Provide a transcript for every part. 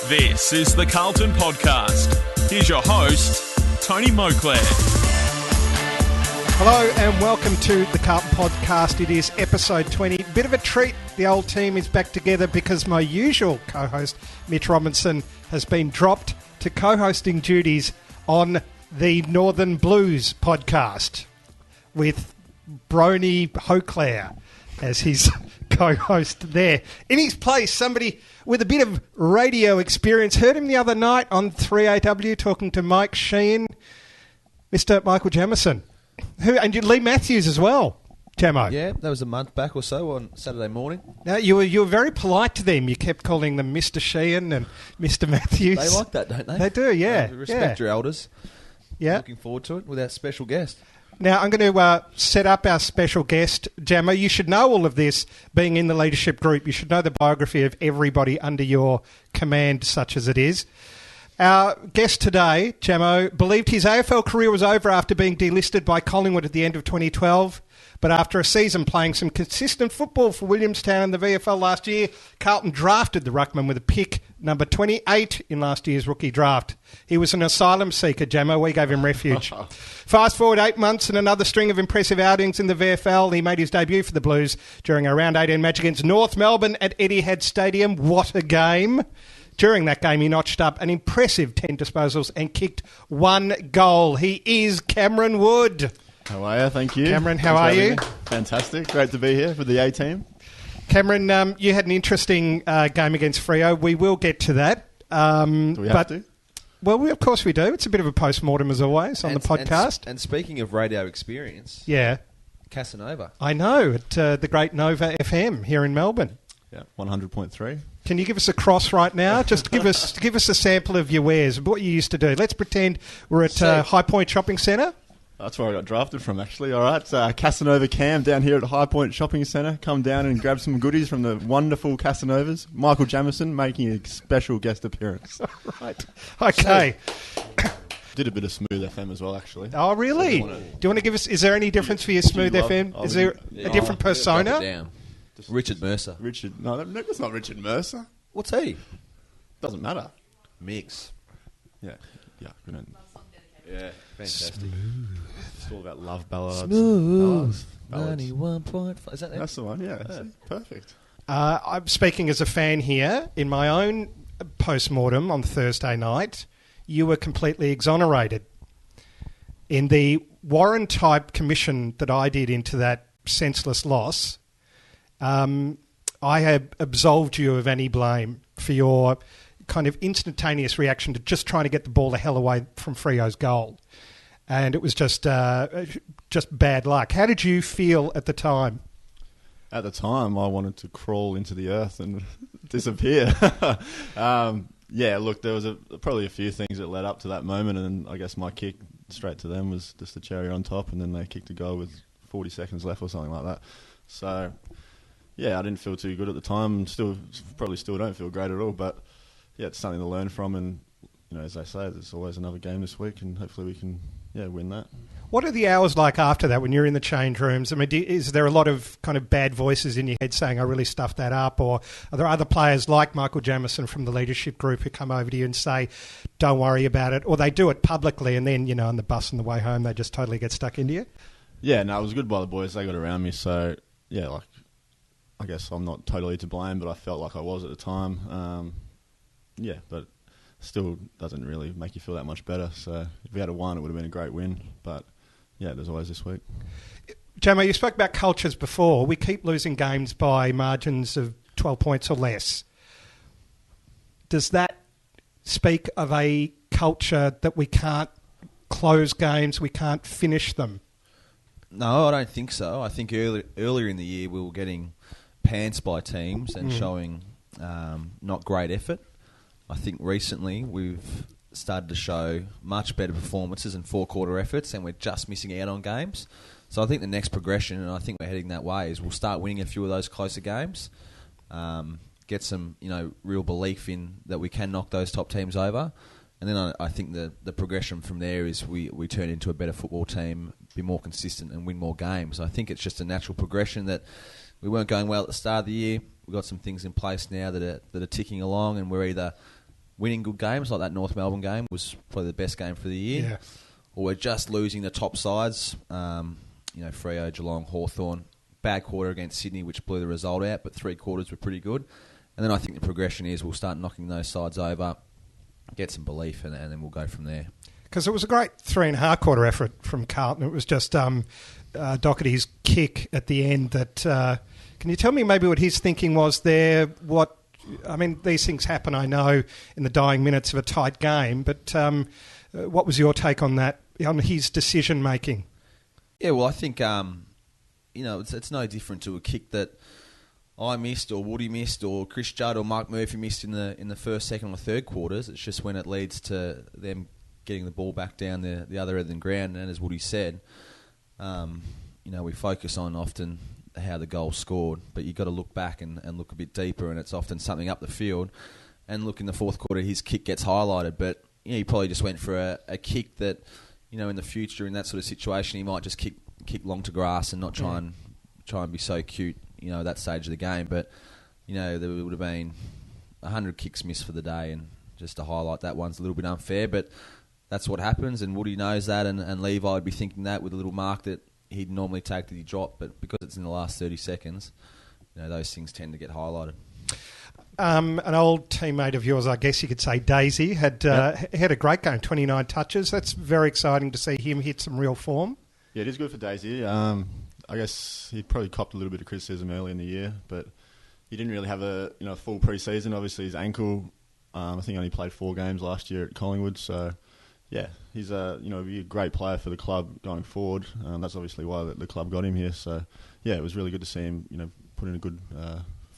This is the Carlton Podcast. Here's your host, Tony Moclair. Hello and welcome to the Carlton Podcast. It is episode 20. Bit of a treat. The old team is back together because my usual co-host, Mitch Robinson, has been dropped to co-hosting duties on the Northern Blues podcast with Brony Moclair as his co-host there. In his place, somebody with a bit of radio experience. Heard him the other night on 3AW talking to Mike Sheehan, Mr. Michael Jamison. And Lee Matthews as well, Jamo. Yeah, that was a month back or so on Saturday morning. Now, you were very polite to them. You kept calling them Mr. Sheehan and Mr. Matthews. They like that, don't they? They do, yeah. Respect your elders. Yeah. Looking forward to it with our special guest. Now, I'm going to set up our special guest, Jamo. You should know all of this, being in the leadership group. You should know the biography of everybody under your command, such as it is. Our guest today, Jamo, believed his AFL career was over after being delisted by Collingwood at the end of 2012. But after a season playing some consistent football for Williamstown in the VFL last year, Carlton drafted the ruckman with a pick number 28 in last year's rookie draft. He was an asylum seeker, Jamo. We gave him refuge. Fast forward 8 months and another string of impressive outings in the VFL. He made his debut for the Blues during a round 18 match against North Melbourne at Etihad Stadium. What a game. During that game, he notched up an impressive 10 disposals and kicked 1 goal. He is Cameron Wood. How are you? Thank you. Cameron, how are you? Fantastic. Great to be here for the A-team. Cameron, you had an interesting game against Freo. We will get to that. Do we have to? Well, of course we do. It's a bit of a post-mortem, as always, on the podcast. And speaking of radio experience, yeah, Casanova. I know, at the great Nova FM here in Melbourne. Yeah, 100.3. Can you give us a cross right now? Just give us a sample of your wares, what you used to do. Let's pretend we're at High Point Shopping Centre. That's where I got drafted from, actually. All right, Casanova Cam down here at High Point Shopping Centre. Come down and grab some goodies from the wonderful Casanovas. Michael Jamison making a special guest appearance. Right. Okay. Did a bit of Smooth FM as well, actually. Oh, really? Do you want to give us... Is there any difference for your Smooth FM? Is there a different persona? Richard Mercer. No, that's not Richard Mercer. What's he? Doesn't matter. Mix. Yeah. We don't... Yeah, fantastic. It's all about love ballads. Smooth. Ballads. 91.5. Is that it? That's the one, yeah. Perfect. I'm speaking as a fan here. In my own post-mortem on Thursday night, you were completely exonerated. In the Warren-type commission that I did into that senseless loss, I have absolved you of any blame for your kind of instantaneous reaction to just trying to get the ball the hell away from Freo's goal. And it was just bad luck. How did you feel at the time? At the time, I wanted to crawl into the earth and disappear. Yeah, look, there was probably a few things that led up to that moment, and I guess my kick straight to them was just the cherry on top, and then they kicked a goal with 40 seconds left or something like that. So, yeah, I didn't feel too good at the time. Probably still don't feel great at all, but yeah, it's something to learn from, and as they say, there's always another game this week, and hopefully we can win that. What are the hours like after that when you're in the change rooms? I mean, is there a lot of kind of bad voices in your head saying, I really stuffed that up? Or are there other players like Michael Jamison from the leadership group who come over to you and say, don't worry about it? Or they do it publicly and then, on the bus on the way home, they just totally get stuck into you? Yeah, no, it was good by the boys. They got around me. So, yeah, I guess I'm not totally to blame, but I felt like I was at the time. But still doesn't really make you feel that much better. So if we had won, it would have been a great win. But yeah, there's always this week. Jamo, you spoke about cultures before. We keep losing games by margins of 12 points or less. Does that speak of a culture that we can't close games, we can't finish them? No, I don't think so. I think earlier in the year we were getting pants by teams and showing not great effort. I think recently we've started to show much better performances and four-quarter efforts, and we're just missing out on games. So I think the next progression, and I think we're heading that way, is we'll start winning a few of those closer games, get some real belief in that we can knock those top teams over, and then I think the progression from there is we turn into a better football team, be more consistent and win more games. I think it's just a natural progression that we weren't going well at the start of the year. We've got some things in place now that are ticking along, and we're either winning good games, like that North Melbourne game was probably the best game for the year. Yeah. Or we're just losing the top sides. Freo, Geelong, Hawthorn. Bad quarter against Sydney, which blew the result out, but 3 quarters were pretty good. And then I think the progression is we'll start knocking those sides over, get some belief, and then we'll go from there. Because it was a great 3.5 quarter effort from Carlton. It was just Doherty's kick at the end that... can you tell me maybe what his thinking was there? These things happen, I know, in the dying minutes of a tight game, but what was your take on that, on his decision-making? Yeah, well, I think... it's no different to a kick that I missed or Woody missed or Chris Judd or Mark Murphy missed in the first, second or third quarters. It's just when it leads to them getting the ball back down the other end of the ground. And as Woody said, we focus on often how the goal's scored, but you've got to look back and look a bit deeper, and it's often something up the field. And look, in the fourth quarter, his kick gets highlighted, but he probably just went for a kick that, in the future, in that sort of situation, he might just kick long to grass and not try and be so cute, at that stage of the game. But, there would have been 100 kicks missed for the day, and just to highlight that one's a little bit unfair, but that's what happens, and Woody knows that, and Levi would be thinking that with a little mark that he'd normally take that he dropped, but because it's in the last 30 seconds, those things tend to get highlighted. An old teammate of yours, I guess you could say, Daisy, had a great game, 29 touches. That's very exciting to see him hit some real form. Yeah, it is good for Daisy. I guess he probably copped a little bit of criticism early in the year, but he didn't really have a full pre-season. Obviously, his ankle, I think, only played 4 games last year at Collingwood. So, yeah, he's a great player for the club going forward. That's obviously why the club got him here. So, yeah, it was really good to see him, put in a good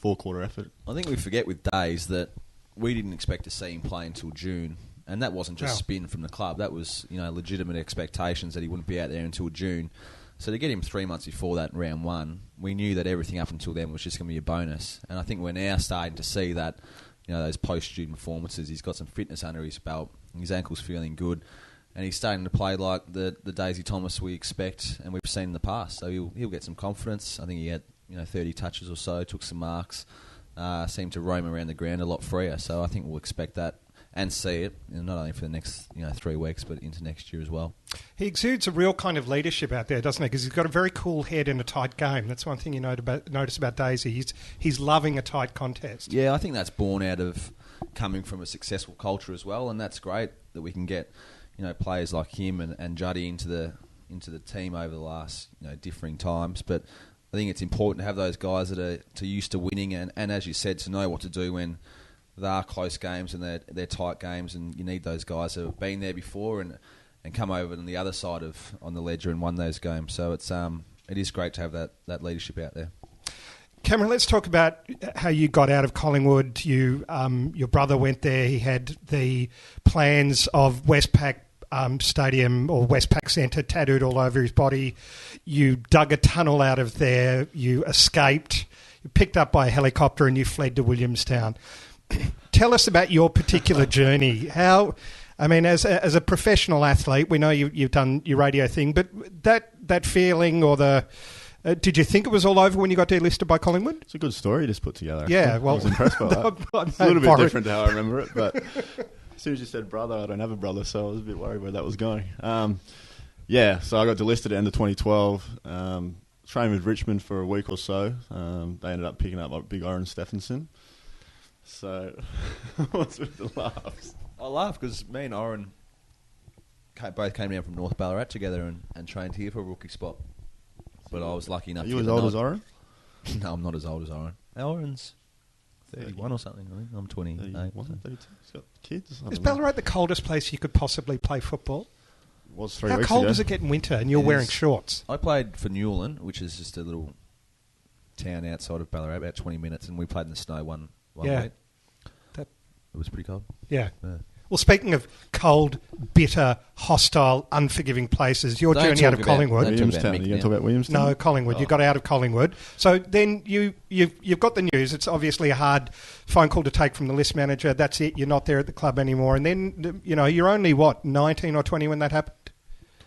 4-quarter effort. I think we forget with Days that we didn't expect to see him play until June. And that wasn't just spin from the club. That was, legitimate expectations that he wouldn't be out there until June. So to get him 3 months before that in round 1, we knew that everything up until then was just going to be a bonus. And I think we're now starting to see that, those post-June performances, he's got some fitness under his belt, his ankle's feeling good, and he's starting to play like the Daisy Thomas we expect and we've seen in the past. So he'll get some confidence. I think he had 30 touches or so, took some marks, seemed to roam around the ground a lot freer. So I think we'll expect that and see it, not only for the next 3 weeks, but into next year as well. He exudes a real kind of leadership out there, doesn't he? Because he's got a very cool head in a tight game. That's one thing you notice about Daisy. He's loving a tight contest. Yeah, I think that's born out of coming from a successful culture as well, and that's great that we can get players like him and Juddy into the team over the last differing times. But I think it's important to have those guys that are used to winning and as you said, to know what to do when they are close games and they're tight games, and you need those guys who have been there before and come over on the other side on the ledger and won those games. So it is great to have that leadership out there. Cameron, let's talk about how you got out of Collingwood. Your brother went there. He had the plans of Westpac Stadium or Westpac Centre tattooed all over his body. You dug a tunnel out of there. You escaped. You picked up by a helicopter and you fled to Williamstown. Tell us about your particular journey. As a professional athlete, we know you've done your radio thing, but that feeling or did you think it was all over when you got delisted by Collingwood? It's a good story you just put together. Yeah, well, I was impressed by that. It's a little bit different to how I remember it, but as soon as you said brother, I don't have a brother, so I was a bit worried where that was going. So I got delisted at the end of 2012. Trained with Richmond for a week or so. They ended up picking up like Big Oren Stephenson. So, what's with the laughs? I laugh because me and Oren both came down from North Ballarat together and trained here for a rookie spot. But I was lucky enough Are to you get as the old nod. as Oren? No, I'm not as old as Oren. Oren's 31 or something, I think. I'm 28. 31, 32. He's got kids. Is Ballarat the coldest place you could possibly play football? It was 3 How weeks cold ago. does it get in winter and you're wearing shorts? I played for Newland, which is just a little town outside of Ballarat, about 20 minutes, and we played in the snow one week. It was pretty cold. Yeah. Well, speaking of cold, bitter, hostile, unforgiving places, your journey out of Collingwood. Williamstown. Are you going to talk about Williamstown? No, Collingwood. You got out of Collingwood. So then you've got the news. It's obviously a hard phone call to take from the list manager. That's it. You're not there at the club anymore. And then, you're only, 19 or 20 when that happened?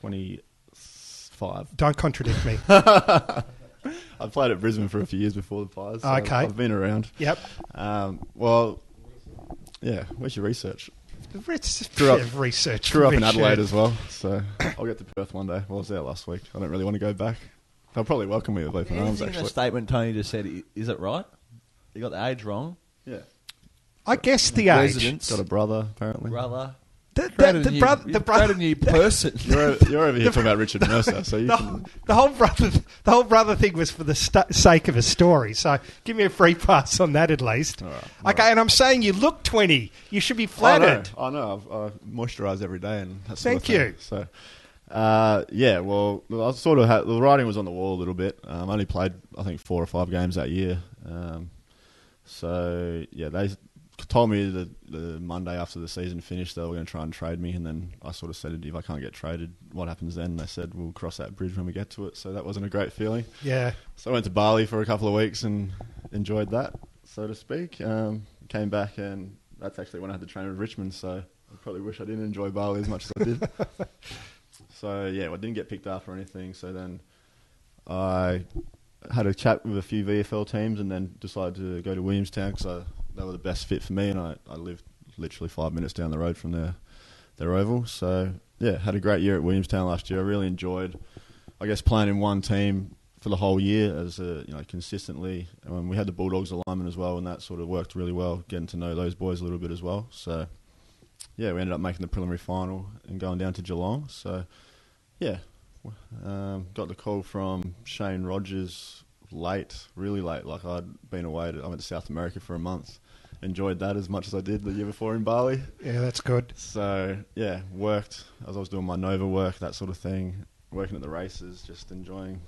25. Don't contradict me. I played at Brisbane for a few years before the Pies. So Okay. I've been around. Yep. Yeah, where's your research? Grew up in Adelaide as well, so I'll get to Perth one day. Well, I was there last week. I don't really want to go back. They'll probably welcome me with open arms, actually. The statement Tony just said, is it right? You got the age wrong. Yeah. I guess the age. Residents. Got a brother, apparently. Brother. The brother new person. You're over here talking about Richard Mercer, so you can... The whole brother thing was for the sake of a story. So give me a free pass on that at least. All right. Okay, and I'm saying you look 20. You should be flattered. I know. I moisturise every day, and that sort Thank of thing. you. So, yeah. Well, I sort of the writing was on the wall a little bit. I only played, I think, 4 or 5 games that year. So yeah, they told me the Monday after the season finished they were going to try and trade me, and then I sort of said, if I can't get traded, what happens then? And they said, we'll cross that bridge when we get to it. So that wasn't a great feeling. Yeah. So I went to Bali for a couple of weeks and enjoyed that, so to speak. Came back, and that's actually when I had to train with Richmond, so I probably wish I didn't enjoy Bali as much as I did. So yeah, I didn't get picked up or anything, so then I had a chat with a few VFL teams and then decided to go to Williamstown because they were the best fit for me, and I lived literally 5 minutes down the road from their oval. So yeah, had a great year at Williamstown last year. I really enjoyed, I guess, playing in one team for the whole year as consistently. We had the Bulldogs alignment as well, and that sort of worked really well, getting to know those boys a little bit as well. So yeah, we ended up making the preliminary final and going down to Geelong. So yeah, got the call from Shane Rogers really late. Like I went to South America for a month. Enjoyed that as much as I did the year before in Bali. Yeah, that's good. So yeah, worked as I was doing my Nova work, that sort of thing. Working at the races, just enjoying,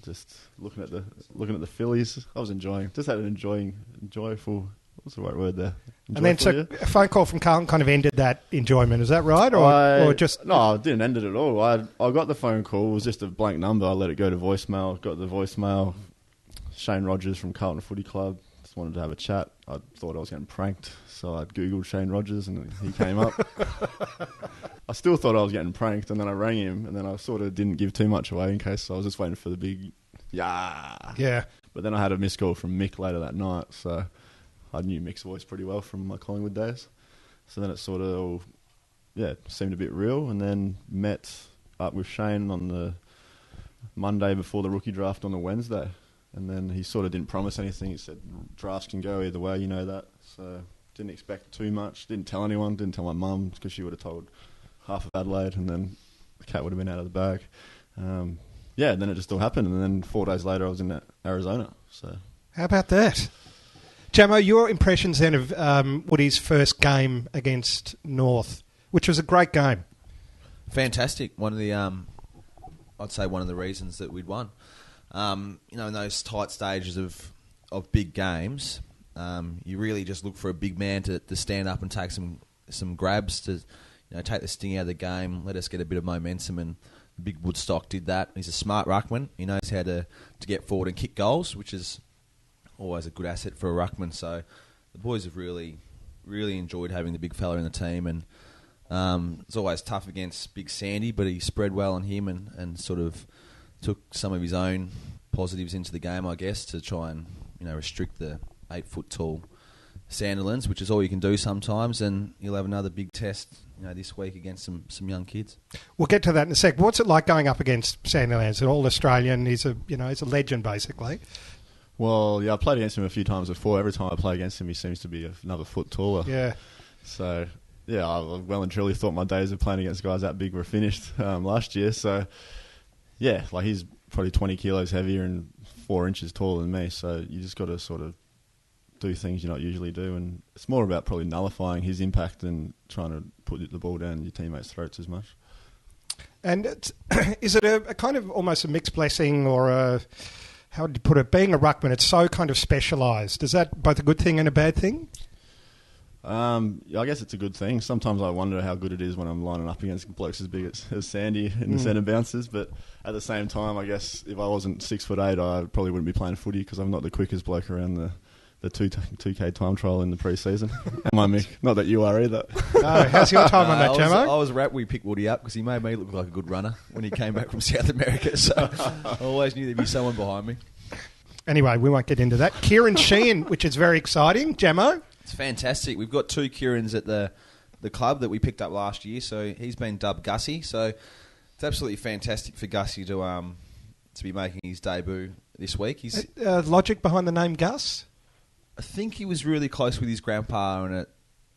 just looking at the fillies. I was enjoying. Just had an enjoyable. What's the right word there? And then so a phone call from Carlton kind of ended that enjoyment. Is that right, or just no? I didn't end it at all. I got the phone call. It was just a blank number. I let it go to voicemail. Got the voicemail. Shane Rogers from Carlton Footy Club. Just wanted to have a chat. I thought I was getting pranked, so I googled Shane Rogers and he came up. I still thought I was getting pranked, and then I rang him, and then I sort of didn't give too much away in case I was just waiting for the big yeah. But then I had a missed call from Mick later that night, so I knew Mick's voice pretty well from my Collingwood days. So then it sort of seemed a bit real, and then met up with Shane on the Monday before the rookie draft on the Wednesday. And then he sort of didn't promise anything. He said, drafts can go either way, you know that. So didn't expect too much. Didn't tell anyone. Didn't tell my mum because she would have told half of Adelaide, and then the cat would have been out of the bag. Yeah, then it just all happened. And then 4 days later, I was in Arizona. So how about that? Jamo, your impressions then of Woody's first game against North, which was a great game. Fantastic. One of the, I'd say one of the reasons that we'd won. In those tight stages of big games, you really just look for a big man to stand up and take some grabs to take the sting out of the game, let us get a bit of momentum, and Big Woodstock did that. He's a smart ruckman. He knows how to get forward and kick goals, which is always a good asset for a ruckman. So the boys have really, really enjoyed having the big fella in the team, and it's always tough against Big Sandy, but he spread well on him and sort of took some of his own positives into the game, I guess, to try and restrict the 8-foot tall Sandilands, which is all you can do sometimes. And you'll have another big test, this week against some young kids. We'll get to that in a sec. What's it like going up against Sandilands? An all-Australian. He's a legend basically. Well, yeah, I played against him a few times before. Every time I play against him, he seems to be another foot taller. Yeah. So yeah, I well and truly thought my days of playing against guys that big were finished last year. So yeah, like he's probably 20 kilos heavier and 4 inches taller than me. So you just got to sort of do things you not usually do, and it's more about probably nullifying his impact than trying to put the ball down your teammates' throats as much. And is it a kind of almost a mixed blessing, or how would you put it? Being a ruckman, it's so kind of specialised. Is that both a good thing and a bad thing? I guess it's a good thing. Sometimes I wonder how good it is when I'm lining up against blokes as big as Sandy in the centre bounces. But at the same time, I guess if I wasn't 6'8", I probably wouldn't be playing footy because I'm not the quickest bloke around the 2K time trial in the pre-season. Am I, Mick? Not that you are either. No, how's your time on that, Jamo? I was wrapped we picked Woody up because he made me look like a good runner when he came back from South America. So I always knew there'd be someone behind me. Anyway, we won't get into that. Kieran Sheehan, which is very exciting. Jamo? It's fantastic. We've got 2 Kierans at the club that we picked up last year, so he's been dubbed Gussie. So it's absolutely fantastic for Gussie to be making his debut this week. He's Logic behind the name Gus? I think he was really close with his grandpa, and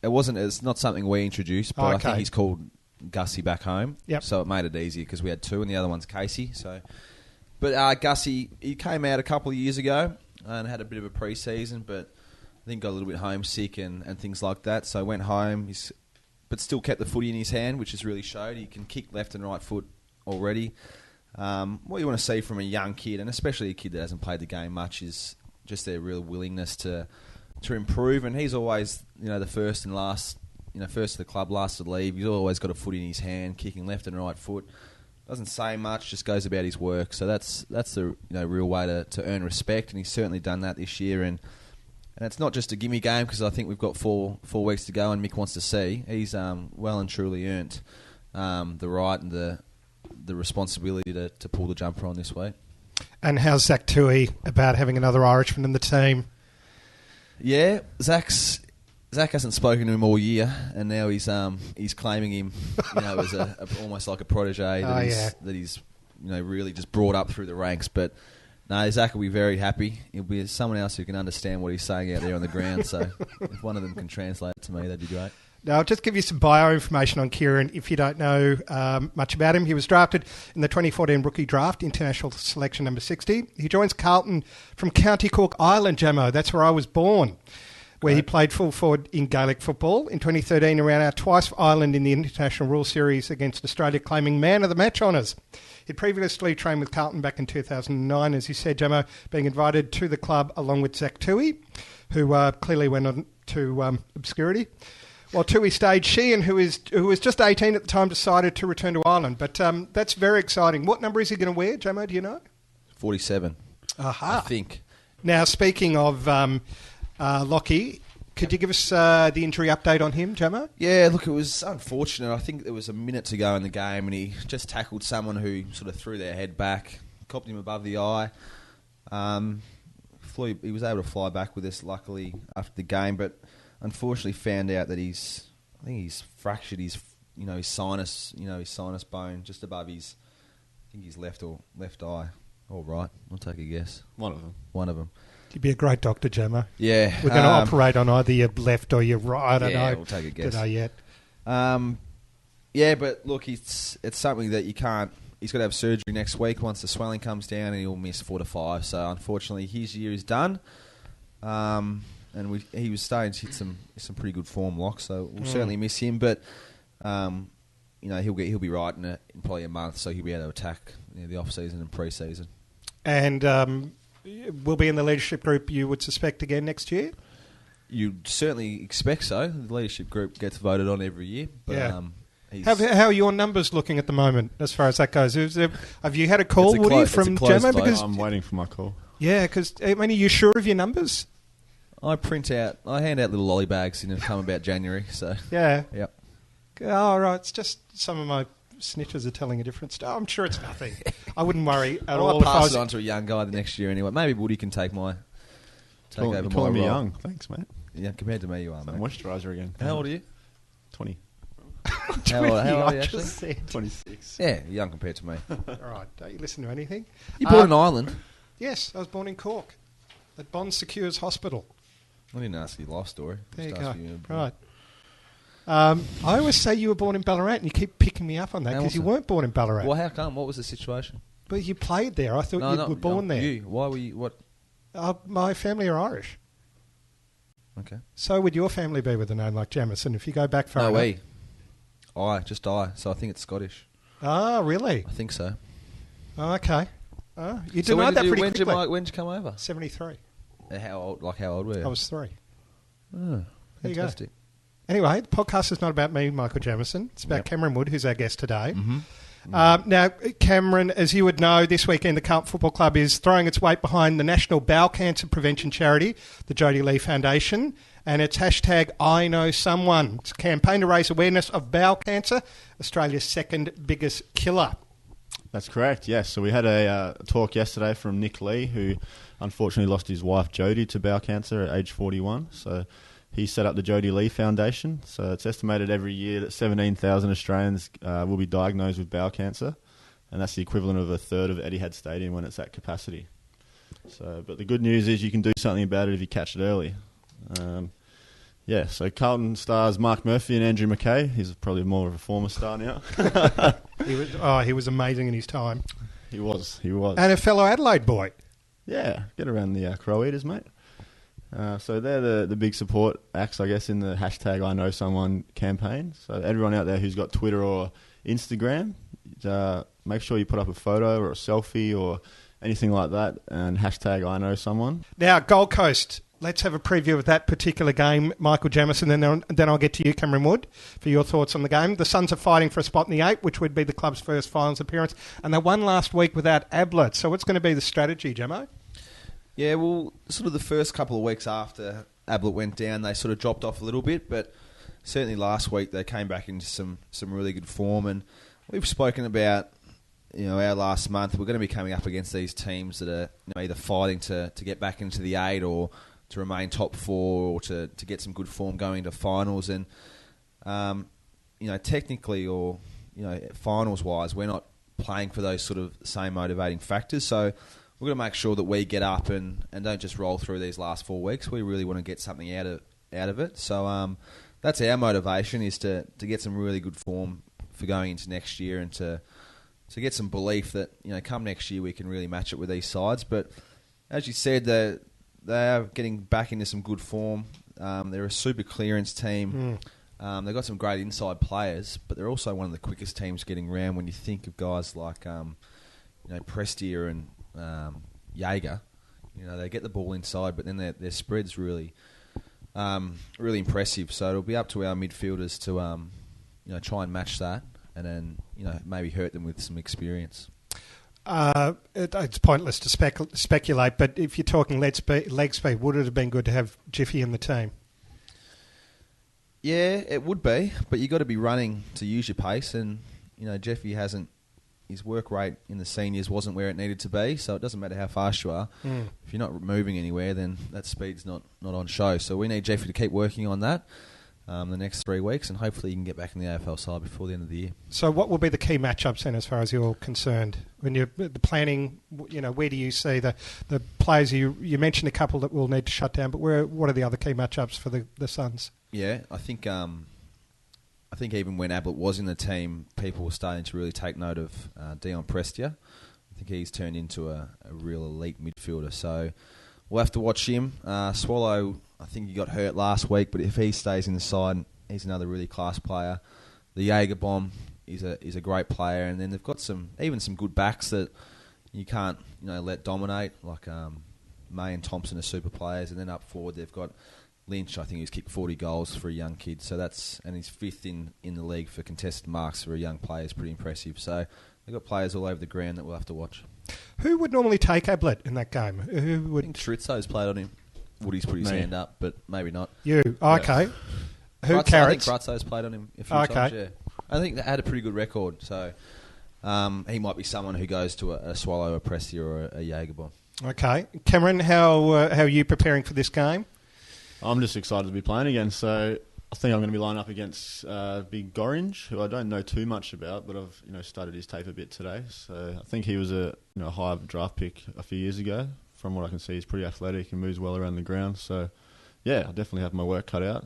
it's not something we introduced, but I think he's called Gussie back home. Yep. So it made it easier because we had 2, and the other one's Casey. But Gussie, he came out a couple of years ago and had a bit of a pre-season, but I think got a little bit homesick and things like that. So went home, but still kept the footy in his hand, which has really showed. He can kick left and right foot already. What you want to see from a young kid, and especially a kid that hasn't played the game much, is just their real willingness to improve. And he's always, the first and last, first to the club, last to leave. He's always got a foot in his hand, kicking left and right foot. Doesn't say much, just goes about his work. So that's the real way to earn respect, and he's certainly done that this year. And it's not just a gimme game, because I think we've got four weeks to go, and Mick wants to see. He's well and truly earned the right and the responsibility to pull the jumper on this week. And how's Zach Toohey about having another Irishman in the team? Yeah, Zach hasn't spoken to him all year, and now he's claiming him, as almost like a protege that he's really just brought up through the ranks. But no, Zach will be very happy. He'll be someone else who can understand what he's saying out there on the ground. So if one of them can translate it to me, that'd be great. Now, I'll just give you some bio information on Kieran if you don't know much about him. He was drafted in the 2014 rookie draft, international selection number 60. He joins Carlton from County Cork, Ireland, Jamo. That's where I was born, where he played full forward in Gaelic football. In 2013, he ran out twice for Ireland in the International Rules Series against Australia, claiming man of the match honours. He'd previously trained with Carlton back in 2009, as you said, Jamo, being invited to the club along with Zach Toohey, who clearly went on to obscurity. While Toohey stayed, Sheehan, who was just 18 at the time, decided to return to Ireland. But that's very exciting. What number is he going to wear, Jamo, do you know? 47. Aha. I think. Now, speaking of Lockie, could you give us the injury update on him, Jamo? Yeah, look, it was unfortunate. I think there was a minute to go in the game, and he just tackled someone who sort of threw their head back, copped him above the eye. He was able to fly back with us, luckily, after the game, but unfortunately found out that he's fractured his sinus, his sinus bone just above his left eye. All right, I'll take a guess. One of them. You'd be a great doctor, Jamo. Yeah. We're going to operate on either your left or your right. I don't know. We'll take a guess. Don't know yet. Yeah, but look, it's something that you can't. He's got to have surgery next week once the swelling comes down, and he'll miss 4 to 5. So unfortunately, his year is done. And he was starting to hit some pretty good form, Lock. So we'll certainly miss him, but he'll be right in probably a month, so he'll be able to attack the off season and pre-season. And will be in the leadership group, you would suspect, again next year? You'd certainly expect so. The leadership group gets voted on every year. But, yeah. How are your numbers looking at the moment as far as that goes? Have you had a call, Woody, from Jamo? Because I'm waiting for my call. Yeah, because, are you sure of your numbers? I hand out little lolly bags and it'll come about January. So yeah. Yep. Oh, right. It's just some of my snitches are telling a different story. I'm sure it's nothing. I wouldn't worry at all. I'll pass it on to a young guy the next year anyway. Maybe Woody can take over my role. Me young. Thanks, mate. Yeah, compared to me, you are, mate. Moisturiser again. How old are you? 20. How old are you, actually? Said. 26. Yeah, young compared to me. All right. Don't you listen to anything? You born in Ireland? Yes, I was born in Cork at Bond Secures Hospital. I didn't ask you your life story. There you go. Right. I always say you were born in Ballarat, and you keep picking me up on that because you weren't born in Ballarat. Well, how come? What was the situation? But you played there. I thought you were born there. You. Why were you? What? My family are Irish. Okay. So would your family be with a name like Jamison if you go back far enough? No, I. So I think it's Scottish. Ah, really? I think so. Oh, okay. Oh, you denied that pretty quickly. When did you come over? 73. How old were you? I was 3. Oh, fantastic. Anyway, the podcast is not about me, Michael Jamison. It's about Cameron Wood, who's our guest today. Mm-hmm. Now, Cameron, as you would know, this weekend the Carlton Football Club is throwing its weight behind the National Bowel Cancer Prevention Charity, the Jodie Lee Foundation, and it's hashtag I Know Someone. It's a campaign to raise awareness of bowel cancer, Australia's second biggest killer. That's correct, yes. So we had a talk yesterday from Nick Lee, who unfortunately lost his wife Jodie to bowel cancer at age 41. So he set up the Jodie Lee Foundation. So it's estimated every year that 17,000 Australians will be diagnosed with bowel cancer, and that's the equivalent of a third of Etihad Stadium when it's at capacity. So, but the good news is you can do something about it if you catch it early. So Carlton stars Mark Murphy and Andrew McKay. He's probably more of a former star now. He was amazing in his time. He was. And a fellow Adelaide boy. Yeah, get around the Crow Eaters, mate. So they're the big support acts, I guess, in the hashtag I Know Someone campaign. So everyone out there who's got Twitter or Instagram, make sure you put up a photo or a selfie or anything like that and hashtag I Know Someone. Now, Gold Coast, let's have a preview of that particular game, Michael Jamison, and then I'll get to you, Cameron Wood, for your thoughts on the game. The Suns are fighting for a spot in the 8, which would be the club's first finals appearance, and they won last week without Ablett. So what's going to be the strategy, Jamo? Yeah, well, sort of the first couple of weeks after Ablett went down, they sort of dropped off a little bit, but certainly last week they came back into some really good form, and we've spoken about our last month. We're going to be coming up against these teams that are either fighting to get back into the 8 or to remain top 4 or to get some good form going into finals. And, technically or, finals-wise, we're not playing for those sort of same motivating factors. So we're going to make sure that we get up and don't just roll through these last 4 weeks. We really want to get something out of it. So that's our motivation, is to get some really good form for going into next year and to get some belief that, come next year we can really match it with these sides. But as you said, they are getting back into some good form. They're a super clearance team. They've got some great inside players, but they're also one of the quickest teams getting around when you think of guys like Prestia and Jaeger. They get the ball inside, but then their spread's really impressive. So it'll be up to our midfielders to try and match that, and then maybe hurt them with some experience. It's pointless to speculate, but if you're talking leg speed, would it have been good to have Jiffy in the team? Yeah, it would be, but you've got to be running to use your pace, and Jeffy hasn't. His work rate in the seniors wasn't where it needed to be, so it doesn't matter how fast you are. If you're not moving anywhere, then that speed's not on show. So we need Jeffy to keep working on that the next 3 weeks, and hopefully he can get back in the AFL side before the end of the year. So what will be the key matchups then, as far as you're concerned? When you're the planning, where do you see the players? You mentioned a couple that will need to shut down, but what are the other key matchups for the Suns? Yeah, I think even when Ablett was in the team, people were starting to really take note of Dion Prestia. I think he's turned into a real elite midfielder. So we'll have to watch him. Swallow, I think he got hurt last week, but if he stays in the side, he's another really class player. The Jaeger Bomb is a great player, and then they've got some good backs that you can't let dominate, like May and Thompson are super players, and then up forward they've got Lynch. I think he's kicked 40 goals for a young kid, and he's 5th in the league for contested marks for a young player. Is pretty impressive. So they've got players all over the ground that we'll have to watch. Who would normally take Ablett in that game? Who would? I think Chorizo's played on him. Woody's put his hand up, but maybe not. You okay? Who carries? I think Chorizo's played on him a few times. Yeah, I think they had a pretty good record. So he might be someone who goes to a Swallow, a Prestia, or a Jagerbomb. Okay, Cameron, how are you preparing for this game? I'm just excited to be playing again. So I think I'm going to be lining up against Big Gorringe, who I don't know too much about, but I've studied his tape a bit today. So I think he was a high draft pick a few years ago. From what I can see, he's pretty athletic and moves well around the ground. So yeah, I definitely have my work cut out.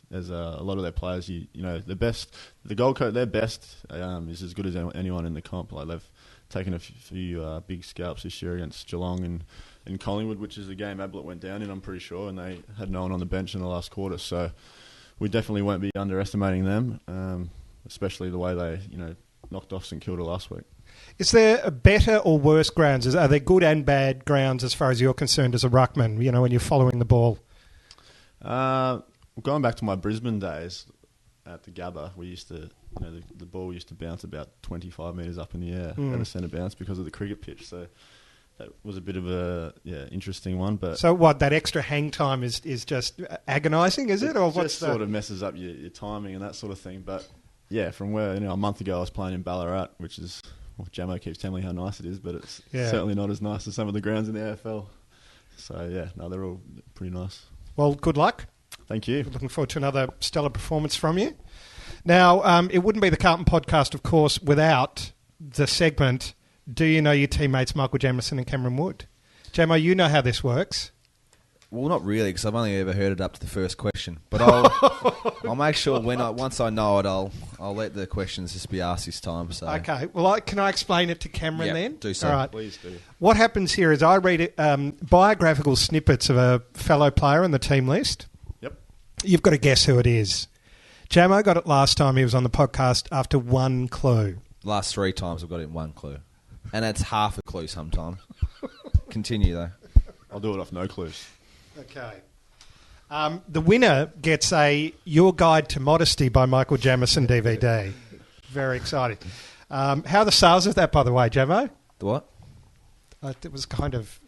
There's a lot of their players, the best, the Gold Coast, their best is as good as anyone in the comp. Like they've taken a few big scalps this year against Geelong and Collingwood, which is the game Ablett went down in, I'm pretty sure, and they had no one on the bench in the last quarter. So we definitely won't be underestimating them, especially the way they knocked off St Kilda last week. Is there a better or worse grounds? Are there good and bad grounds as far as you're concerned as a ruckman, when you're following the ball? Going back to my Brisbane days at the Gabba, we used to, the ball used to bounce about 25 metres up in the air at a centre bounce because of the cricket pitch. So that was a bit of a interesting one. But so what? That extra hang time is just agonising, is it? Or what's sort of messes up your timing and that sort of thing. But yeah, from where a month ago I was playing in Ballarat, which is Jamo keeps telling me how nice it is, but it's certainly not as nice as some of the grounds in the AFL. So yeah, no, they're all pretty nice. Well, good luck. Thank you. Looking forward to another stellar performance from you. Now, it wouldn't be the Carlton Podcast, of course, without the segment, Do You Know Your Teammates Michael Jamison and Cameron Wood? Jamo, you know how this works. Well, not really, because I've only ever heard it up to the first question. But I'll make sure once I know it, I'll let the questions just be asked this time. So. Okay. Well, can I explain it to Cameron then? Do so. All right. Please do. What happens here is I read biographical snippets of a fellow player in the team list. Yep. You've got to guess who it is. Jamo got it last time he was on the podcast after one clue. Last 3 times I've got it in one clue. And it's half a clue sometimes. Continue, though. I'll do it off no clues. Okay. The winner gets a Your Guide to Modesty by Michael Jamison DVD. Very exciting. How are the sales of that, by the way, Jamo? The what? It was kind of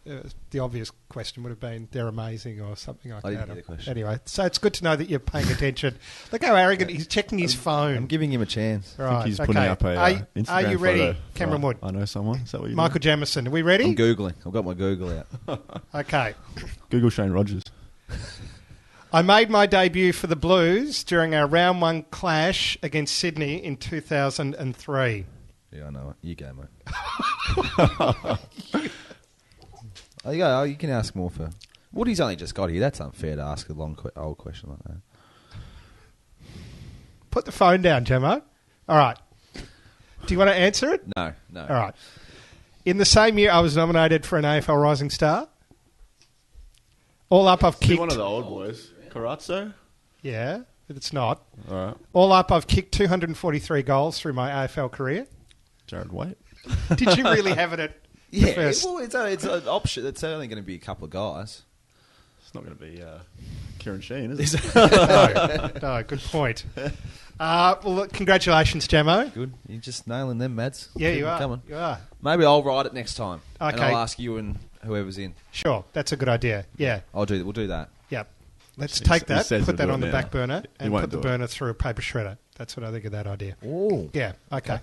the obvious question would have been they're amazing or something like I that. didn't hear the question. Anyway, so it's good to know that you're paying attention. Look how arrogant he's checking his phone. I'm giving him a chance. Right, I think he's putting up a Instagram are you ready, photo. Cameron Wood? I know someone. Is that what you Michael Jamison, are we ready? I'm Googling. I've got my Google out. Okay. Google Shane Rogers. I made my debut for the Blues during our round 1 clash against Sydney in 2003. Yeah, I know it. You go, mate. You can ask more for... Woody's only just got here. That's unfair to ask a long, old question like that. Put the phone down, Jamo. All right. Do you want to answer it? No. All right. In the same year, I was nominated for an AFL Rising Star. All up, I've kicked... One of the old boys. Carazzo? Yeah, but it's not. All right. All up, I've kicked 243 goals through my AFL career. Jared Waite. Did you really have it at the first? Well, it's an option. It's only going to be a couple of guys. It's not going to be Kieran Sheen, is it? No, good point. Well, look, congratulations, Jamo. Good. You're just nailing them, Mads. Yeah, Keep you them are. coming. You are. Maybe I'll write it next time. Okay. And I'll ask you and whoever's in. Sure, that's a good idea. Yeah. We'll do that. Yep. Let's He take says that, he'll put that do on it the now. back burner, He and won't put the do it. burner through a paper shredder. That's what I think of that idea. Oh. Yeah, okay.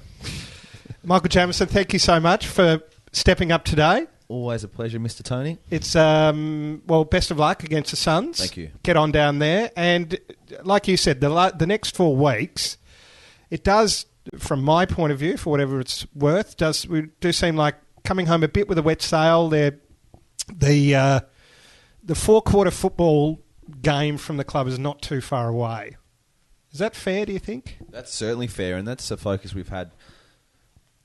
Michael Jamison, thank you so much for stepping up today. Always a pleasure, Mr. Tony. It's, well, best of luck against the Suns. Thank you. Get on down there. And like you said, the next 4 weeks, it does, from my point of view, for whatever it's worth, we do seem like coming home a bit with a wet sail. The 4-quarter football game from the club is not too far away. Is that fair, do you think? That's certainly fair, and that's a focus we've had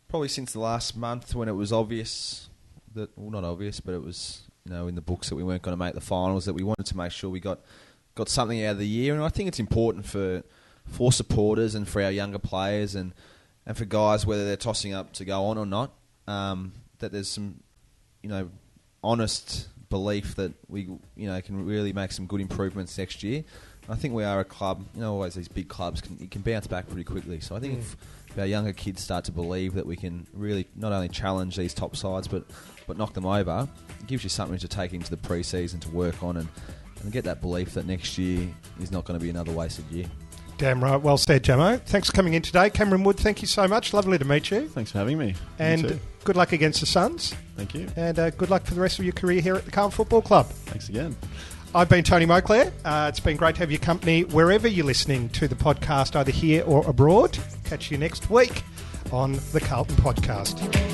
probably since the last month when it was obvious that, well, not obvious, but it was, in the books that we weren't going to make the finals, that we wanted to make sure we got something out of the year. And I think it's important for supporters and for our younger players and for guys, whether they're tossing up to go on or not, that there's some, honest belief that we, can really make some good improvements next year. I think we are a club, always these big clubs, you can bounce back pretty quickly. So I think if our younger kids start to believe that we can really not only challenge these top sides but knock them over, it gives you something to take into the pre-season to work on and get that belief that next year is not going to be another wasted year. Damn right. Well said, Jamo. Thanks for coming in today. Cameron Wood, thank you so much. Lovely to meet you. Thanks for having me. And You too. good luck against the Suns. Thank you. And good luck for the rest of your career here at the Carlton Football Club. Thanks again. I've been Tony Moclair. It's been great to have your company wherever you're listening to the podcast, either here or abroad. Catch you next week on the Carlton Podcast.